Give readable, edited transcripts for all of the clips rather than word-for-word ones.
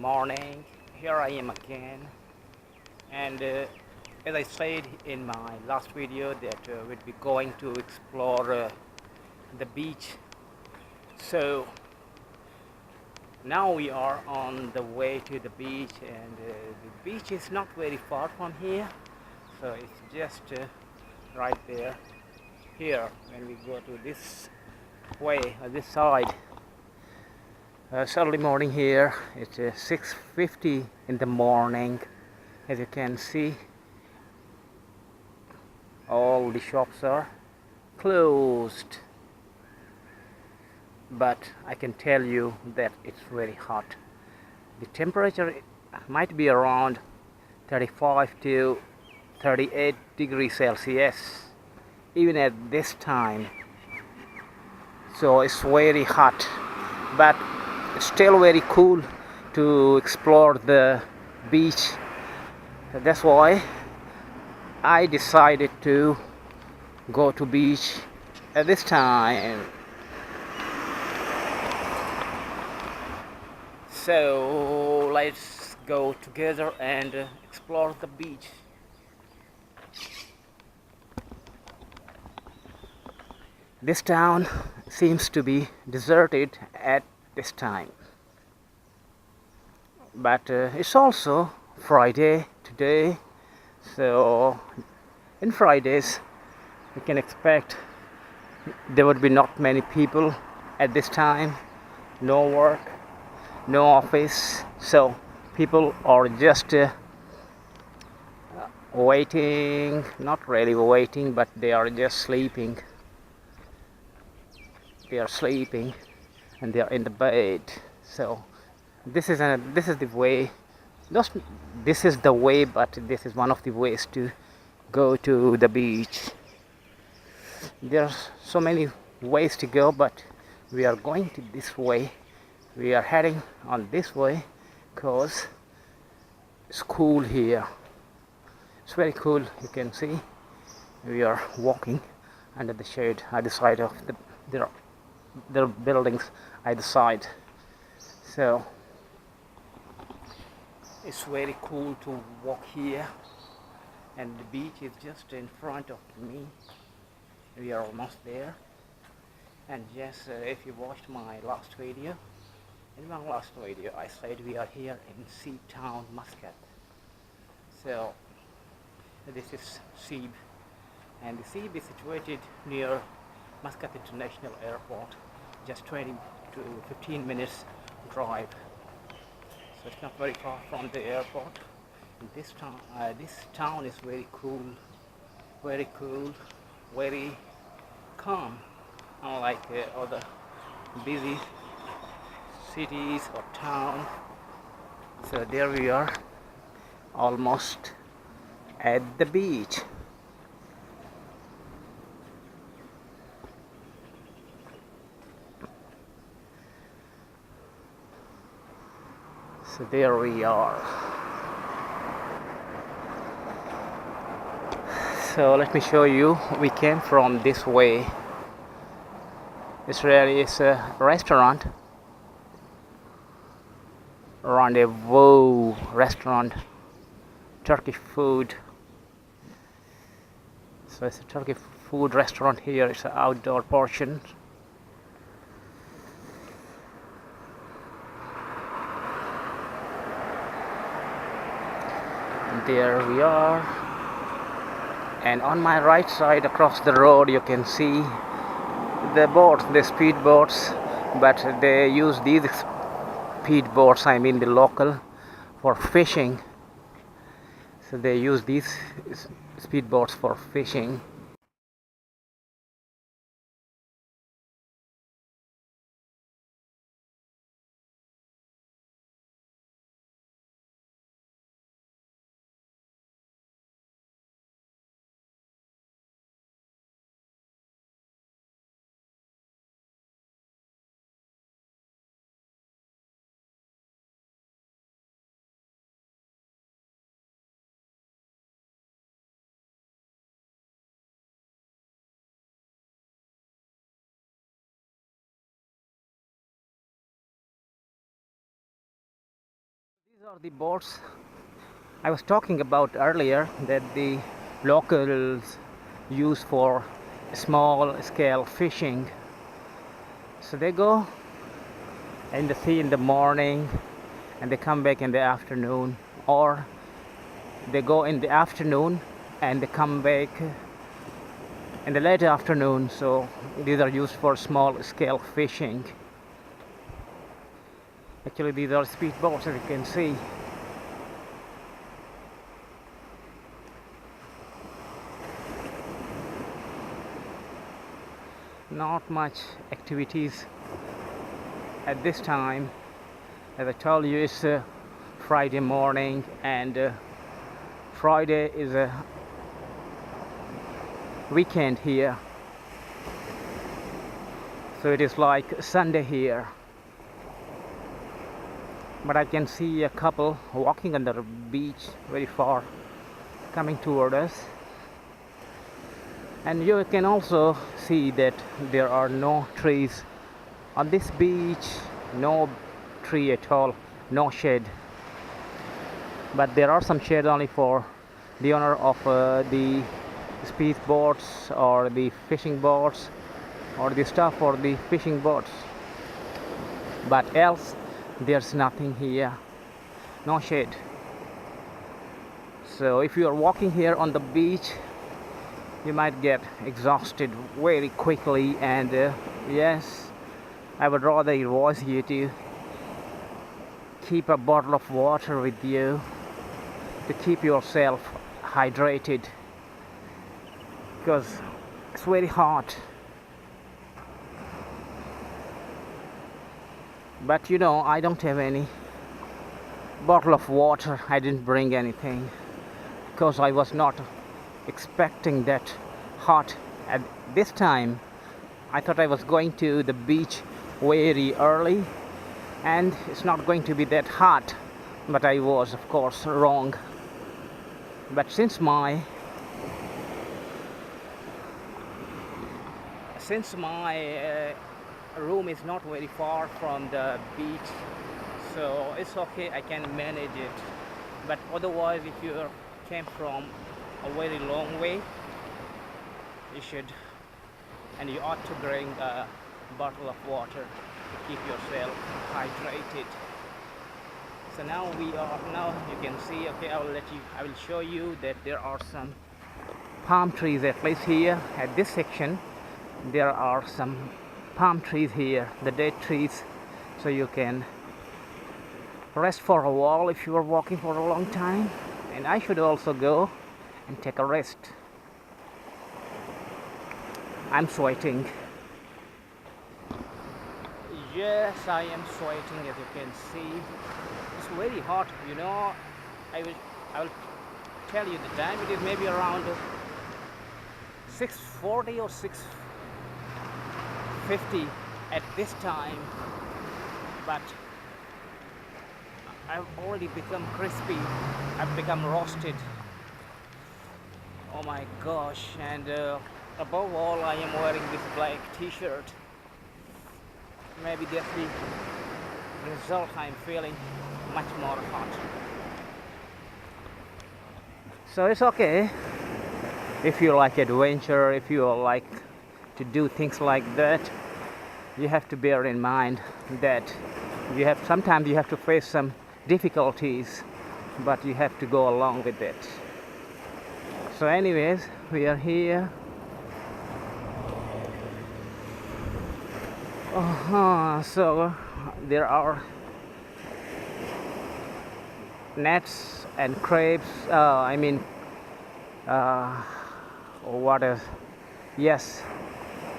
morning. Here I am again, and as I said in my last video that we'll be going to explore the beach. So now we are on the way to the beach, and the beach is not very far from here, so it's just right there. Here when we go to this way or this side, early morning here. It's 6:50 in the morning. As you can see, all the shops are closed, but I can tell you that it's very hot. The temperature might be around 35 to 38 degrees Celsius even at this time, so it's very hot, but it's still very cool to explore the beach. That's why I decided to go to beach at this time. So let's go together and explore the beach. This town seems to be deserted at this time, but it's also Friday today, so in Fridays we can expect there would be not many people at this time. No work, no office, so people are just waiting, not really waiting, but they are just sleeping. They are sleeping and they are in the bed. So this is the way. This is the way, but this is one of the ways to go to the beach. There are so many ways to go, but we are going to this way. We are heading on this way because it's cool here. It's very cool. You can see we are walking under the shade either side of there are buildings either side, so it's very cool to walk here, and the beach is just in front of me. We are almost there. And yes, if you watched my last video, in my last video I said we are here in SEEB Town Muscat. So this is SEEB, and the SEEB is situated near Muscat International Airport, just 20 to 15 minutes drive. So it's not very far from the airport. And this town is very cool, very calm, unlike other busy cities or towns. So there we are, almost at the beach. So there we are. So let me show you. We came from this way. It's a restaurant. Rendezvous restaurant. Turkish food. So it's a Turkish food restaurant here. It's an outdoor portion. There we are, and on my right side across the road you can see the boats, the speed boats, but they use these speed boats, I mean the local, for fishing. So they use these speed boats for fishing. These are the boats I was talking about earlier that the locals use for small scale fishing. So they go in the sea in the morning and they come back in the afternoon, or they go in the afternoon and they come back in the late afternoon. So these are used for small scale fishing. Actually, these are speedboats, as you can see. Not much activities at this time. As I told you, it's Friday morning, and Friday is a weekend here, so it is like Sunday here. But I can see a couple walking on the beach very far, coming toward us. And you can also see that there are no trees on this beach, no tree at all, no shade. But there are some shade only for the owner of the speed boats or the fishing boats or the stuff for the fishing boats. But else there's nothing here, no shade. So if you are walking here on the beach, you might get exhausted very quickly, and yes, I would rather advise you to keep a bottle of water with you to keep yourself hydrated, because it's very hot. But you know, I don't have any bottle of water. I didn't bring anything because I was not expecting that hot at this time. I thought I was going to the beach very early and it's not going to be that hot, but I was of course wrong. But since my room is not very far from the beach, so it's okay, I can manage it. But otherwise, if you came from a very long way, you should, and you ought to bring a bottle of water to keep yourself hydrated. So now you can see, okay, I will show you that there are some palm trees, at least here at this section. There are some palm trees here, the dead trees, so you can rest for a while if you are walking for a long time. And I should also go and take a rest. I'm sweating. Yes, I am sweating, as you can see. It's very hot, you know. I will tell you the time. It is maybe around 6:40 or 6:50 at this time, but I've already become crispy. I've become roasted. Oh my gosh. And above all, I am wearing this black t-shirt. Maybe that's the result. I'm feeling much more hot. So it's okay if you like adventure, if you like to do things like that. You have to bear in mind that sometimes you have to face some difficulties, but you have to go along with it. So anyways, we are here. So there are nets and crabs, yes,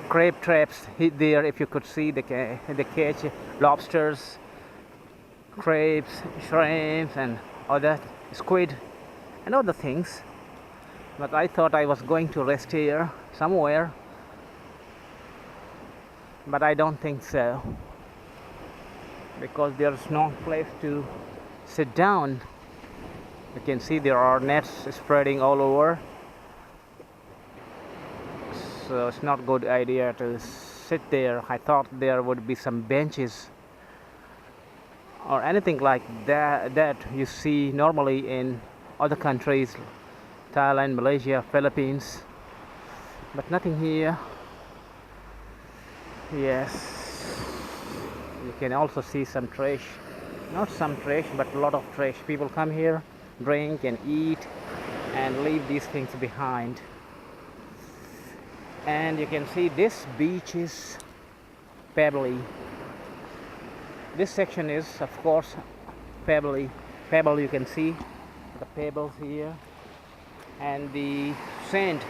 crab traps there. If you could see the catch lobsters, crabs, shrimps, and other squid and other things. But I thought I was going to rest here somewhere, but I don't think so, because there's no place to sit down. You can see there are nets spreading all over, so it's not a good idea to sit there. I thought there would be some benches or anything like that you see normally in other countries, Thailand, Malaysia, Philippines, but nothing here. Yes, you can also see some trash, not some trash but a lot of trash. People come here, drink and eat and leave these things behind. And you can see this beach is pebbly. This section is of course pebbly. Pebble, you can see the pebbles here, and the sand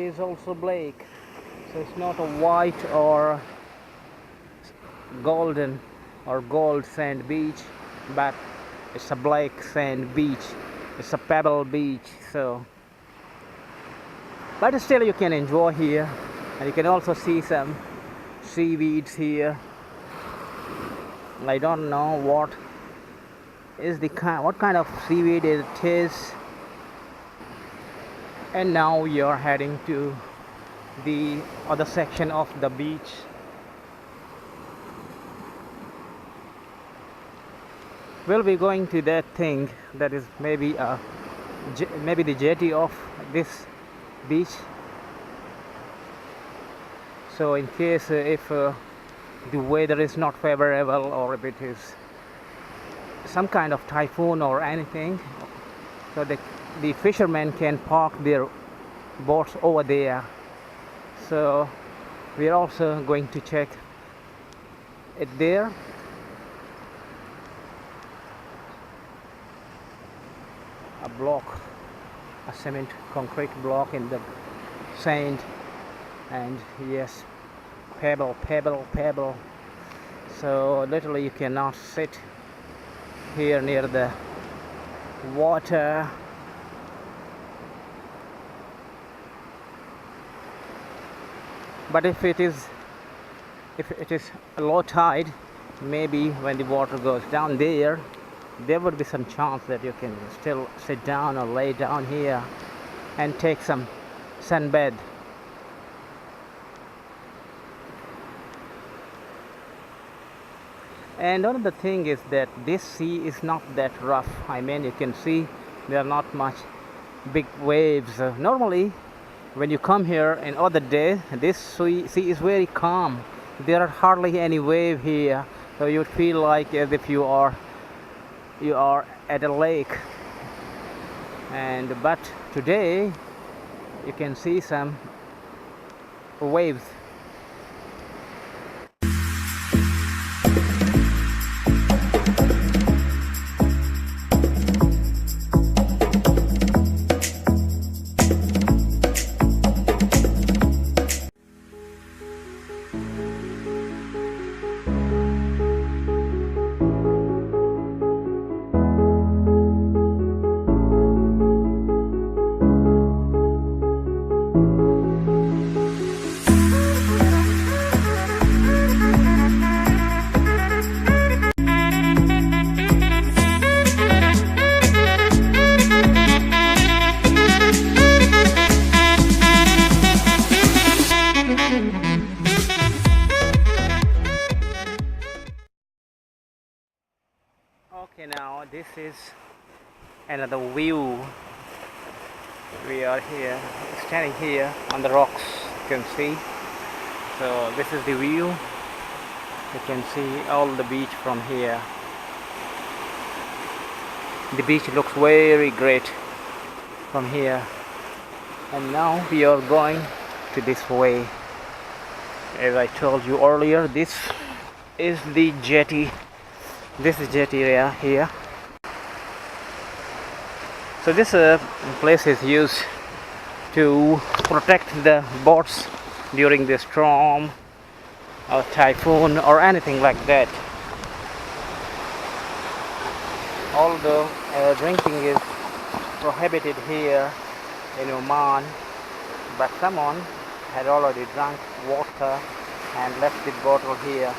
is also black, so it's not a white or golden or gold sand beach, but it's a black sand beach. It's a pebble beach. So but still you can enjoy here, and you can also see some seaweeds here. I don't know what kind of seaweed it is. And now you're heading to the other section of the beach. We'll be going to that thing that is maybe the jetty of this beach. So in case if the weather is not favorable, or if it is some kind of typhoon or anything, so the fishermen can park their boats over there. So we are also going to check it there. A block, a cement concrete block in the sand, and yes, pebble. So literally you cannot sit here near the water. But if it is low tide, maybe when the water goes down there would be some chance that you can still sit down or lay down here and take some sunbath. And another thing is that this sea is not that rough. I mean, you can see there are not much big waves. Normally when you come here in other days, this sea is very calm. There are hardly any wave here, so you feel like as if you are at a lake. But today you can see some waves. Okay, now this is another view. We are here, standing here on the rocks, you can see. So this is the view. You can see all the beach from here. The beach looks very great from here. And now we are going to this way. As I told you earlier, this is the jetty. This is jetty area here. So this place is used to protect the boats during the storm or typhoon or anything like that. Although drinking is prohibited here in Oman, but someone had already drunk water and left the bottle here.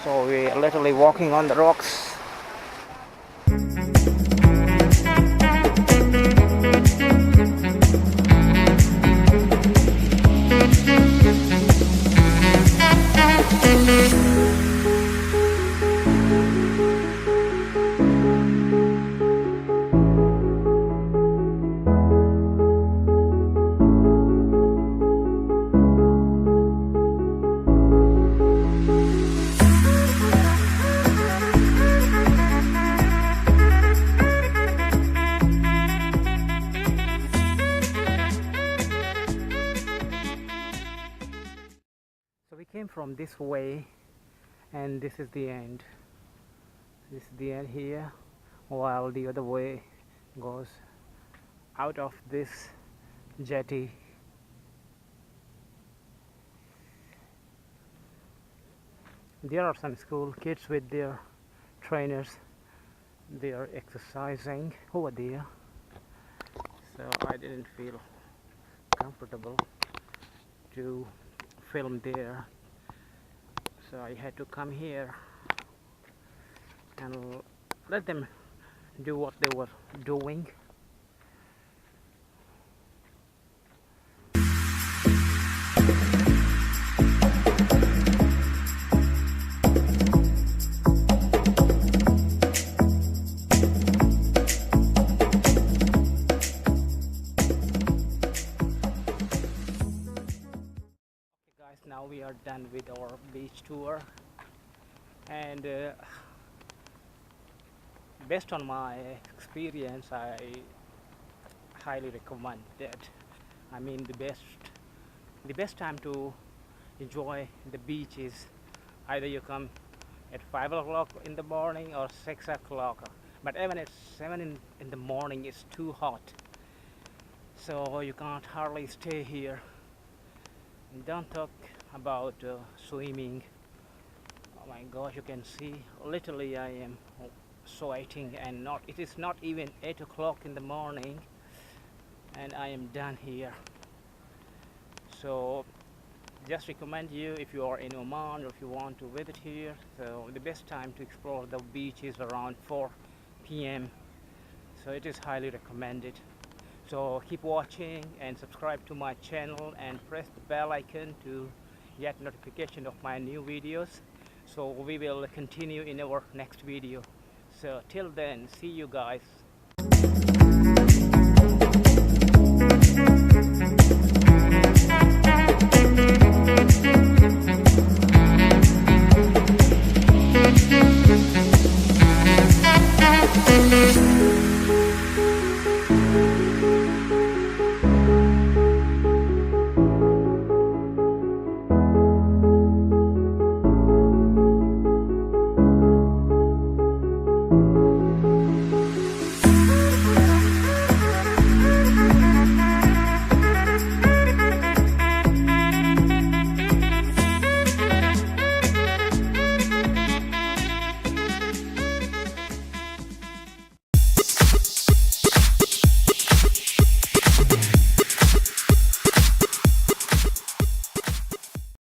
So we are literally walking on the rocks. from this way, and this is the end. This is the end here, while the other way goes out of this jetty. There are some school kids with their trainers. They are exercising over there, so I didn't feel comfortable to film there, so I had to come here and let them do what they were doing. Now we are done with our beach tour, and based on my experience, I highly recommend that. I mean, the best time to enjoy the beach is either you come at 5 o'clock in the morning or 6 o'clock, but even at 7 in the morning it's too hot, so you can't hardly stay here. And don't talk about swimming. Oh my gosh, you can see literally I am sweating, and it is not even 8 o'clock in the morning and I am done here. So just recommend you, if you are in Oman or if you want to visit here, so the best time to explore the beach is around 4 p.m. so it is highly recommended. So keep watching and subscribe to my channel and press the bell icon to get notification of my new videos. So we will continue in our next video. So till then, see you guys.